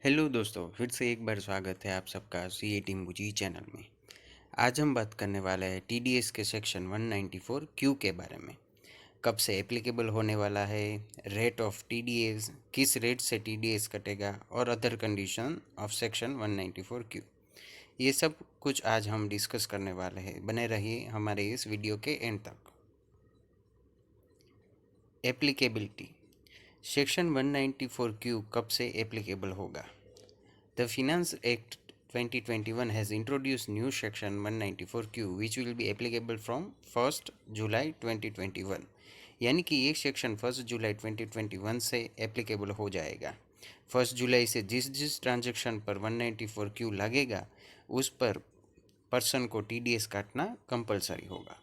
Hello दोस्तों, फिर से एक बार स्वागत है आप सबका सी ए टीम बुजी चैनल में। आज हम बात करने वाले हैं टीडीएस के सेक्शन 194 क्यू के बारे में। कब से एप्लीकेबल होने वाला है, रेट ऑफ टीडीएस, किस रेट से टीडीएस कटेगा और other condition of section 194 Q. ये सब कुछ आज हम डिस्कस करने वाले हैं। बने रहिए हमारे इस वीडियो के एंड तक। एप्लीकेबिलिटी सेक्शन 194 क्यू कब से एप्लीकेबल होगा? The Finance Act 2021 has introduced new section 194Q which will be applicable from 1st July 2021। यानी कि ये सेक्शन 1 जुलाई 2021 से एप्लीकेबल हो जाएगा। 1 जुलाई से जिस जिस ट्रांजैक्शन पर 194Q लगेगा उस पर पर्सन को टीडीएस काटना कंपलसरी होगा।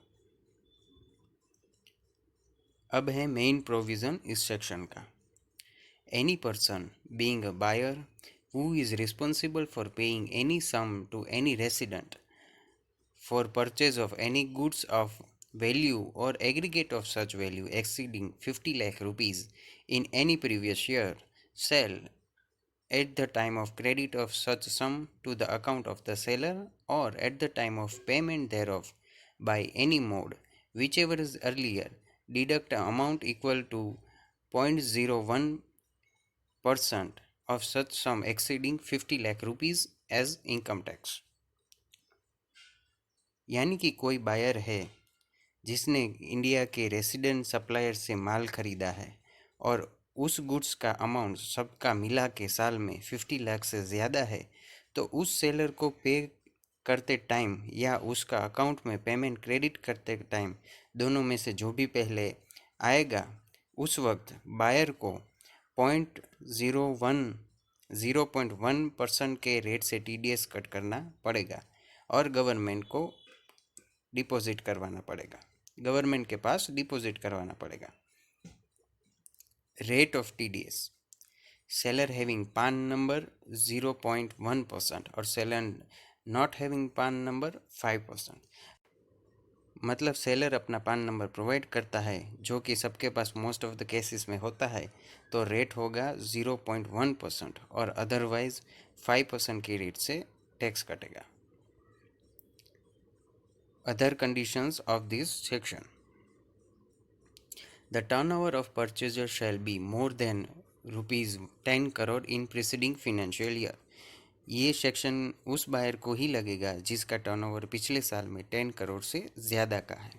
अब है मेन प्रोविज़न इस सेक्शन का। Any person being a buyer who is responsible for paying any sum to any resident for purchase of any goods of value or aggregate of such value exceeding 50 lakh rupees in any previous year shall, at the time of credit of such sum to the account of the seller or at the time of payment thereof by any mode, whichever is earlier, deduct an amount equal to 0.01% of such sum exceeding 50 lakh rupees as income tax। यानी कि कोई buyer है जिसने India के resident supplier से माल खरीदा है और उस गुड्स का अमाउंट सबका मिला के साल में 50 लाख से ज़्यादा है, तो उस सेलर को पे करते टाइम या उसका अकाउंट में पेमेंट क्रेडिट करते टाइम दोनों में से जो भी पहले आएगा उस वक्त बायर को 0.1% के रेट से टीडीएस कट करना पड़ेगा और गवर्नमेंट को डिपॉजिट करवाना पड़ेगा, गवर्नमेंट के पास डिपॉजिट करवाना पड़ेगा। Rate of TDS, seller having पान नंबर 0.1% और सेलर नॉट हैविंग पान नंबर 5%। मतलब सेलर अपना पान नंबर प्रोवाइड करता है जो कि सबके पास मोस्ट ऑफ द केसेस में होता है, तो रेट होगा 0.1% और अदरवाइज 5% की रेट से टैक्स कटेगा। Other conditions of this section: the turnover of purchaser shall be more than rupees 10 crore in preceding financial year। ये सेक्शन उस बायर को ही लगेगा जिसका टर्नओवर पिछले साल में 10 करोड़ से ज़्यादा का है।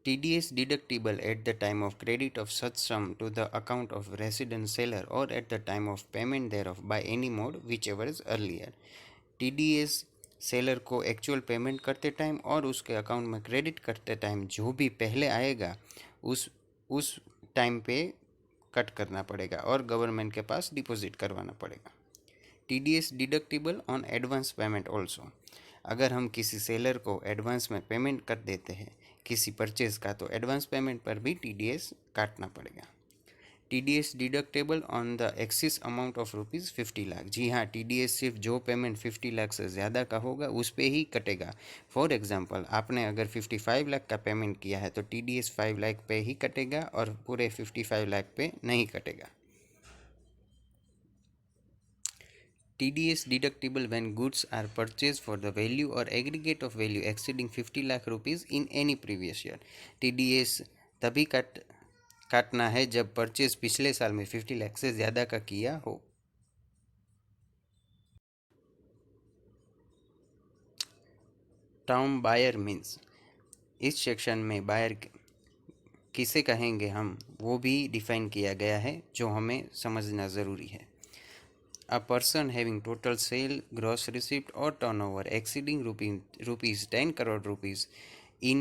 TDS deductible at the time of credit of such sum to the account of resident seller or at the time of payment thereof by any mode whichever is earlier। TDS seller को actual payment करते time और उसके account में credit करते time जो भी पहले आएगा उस टाइम पे कट करना पड़ेगा और गवर्नमेंट के पास डिपॉजिट करवाना पड़ेगा। TDS deductible on advance payment also. अगर हम किसी सेलर को एडवांस में पेमेंट कर देते हैं किसी परचेज का, तो एडवांस पेमेंट पर भी TDS काटना पड़ेगा। TDS deductible on the excess amount of ₹50 lakh. जी हाँ, TDS सिर्फ जो पेमेंट 50 लाख से ज़्यादा का होगा उस पर ही कटेगा। फॉर एग्जांपल, आपने अगर 55 लाख का पेमेंट किया है तो TDS 5 लाख पे ही कटेगा और पूरे 55 लाख पे नहीं कटेगा। TDS deductible when goods are purchased for the value or aggregate of value exceeding 50 lakh rupees in any previous year। TDS तभी काटना है जब परचेज पिछले साल में 50 लाख से ज़्यादा का किया हो। टर्म बायर मीन्स, इस सेक्शन में बायर किसे कहेंगे हम वो भी डिफाइन किया गया है जो हमें समझना ज़रूरी है। A person having total sale, gross receipt or turnover exceeding rupees 10 crore rupees in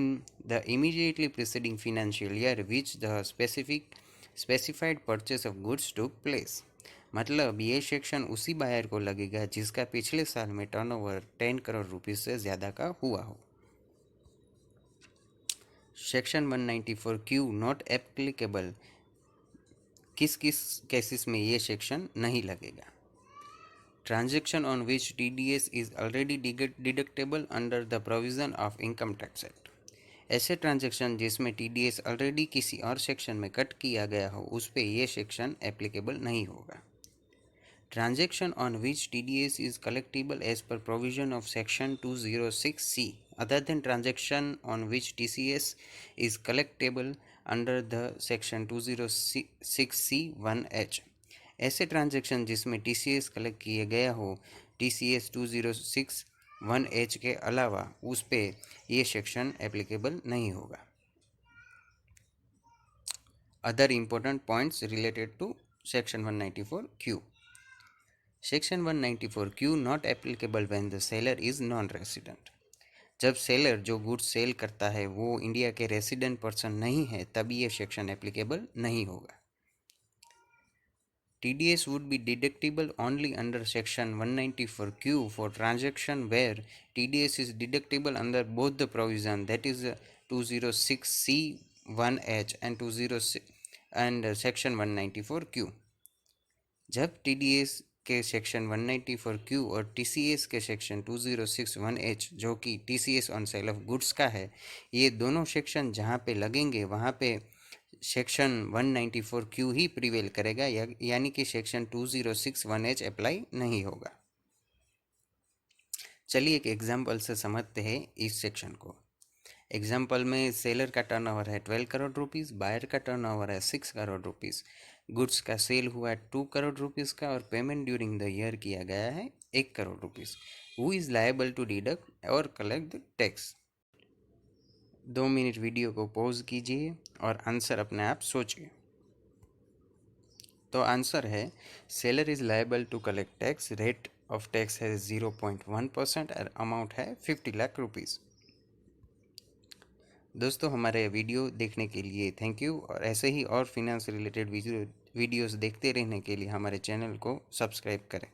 the immediately preceding financial year which the specified purchase of goods took place। मतलब ये सेक्शन उसी बायर को लगेगा जिसका पिछले साल में टर्नओवर 10 करोड़ रुपीस से ज़्यादा का हुआ हो। सेक्शन 194 क्यू नॉट एप्लीकेबल, किस किस केसेस में ये सेक्शन नहीं लगेगा? Transaction on which TDS is already deductible under the provision of Income Tax Act। ऐसे ट्रांजैक्शन जिसमें TDS ऑलरेडी किसी और सेक्शन में कट किया गया हो उस पर यह सेक्शन एप्लीकेबल नहीं होगा। Transaction on which TDS is collectible as per provision of section 206C other than transaction on which TCS is collectible under the section 206C1H। ऐसे ट्रांजेक्शन जिसमें TCS कलेक्ट किया गया हो TCS 206(1H) के अलावा उस पे ये सेक्शन एप्लीकेबल नहीं होगा। Other important points related to section 194Q। सेक्शन 194Q not applicable when the seller is non resident. जब सेलर जो गुड्स सेल करता है वो इंडिया के रेसिडेंट पर्सन नहीं है तब ये सेक्शन एप्लीकेबल नहीं होगा। TDS would be deductible only under section 194Q for transaction where TDS is deductible under both the provision, that is 206C1H and 206 and section 194Q। जब TDS के section 194Q और TCS के section 206(1H जो कि TCS on sale of goods का है, ये दोनों सेक्शन जहाँ पे लगेंगे वहाँ पे सेक्शन 194Q ही प्रिवेल करेगा, यानी कि सेक्शन 206(1H अप्लाई नहीं होगा। चलिए एक एग्जाम्पल से समझते हैं इस सेक्शन को। एग्जाम्पल में सेलर का टर्नओवर है 12 करोड़ रुपीज़, बायर का टर्नओवर है 6 करोड़ रुपीज़, गुड्स का सेल हुआ है 2 करोड़ रुपीज़ का और पेमेंट ड्यूरिंग द ईयर किया गया है 1 crore rupees. Who is liable to deduct और collect the tax. 2 minute video को पॉज कीजिए और आंसर अपने आप सोचिए। तो आंसर है seller is liable to collect tax, rate of tax है 0.1% और अमाउंट है 50 लाख रुपीज़। दोस्तों हमारे वीडियो देखने के लिए थैंक यू और ऐसे ही और फिनेंस रिलेटेड वीडियोस देखते रहने के लिए हमारे चैनल को सब्सक्राइब करें।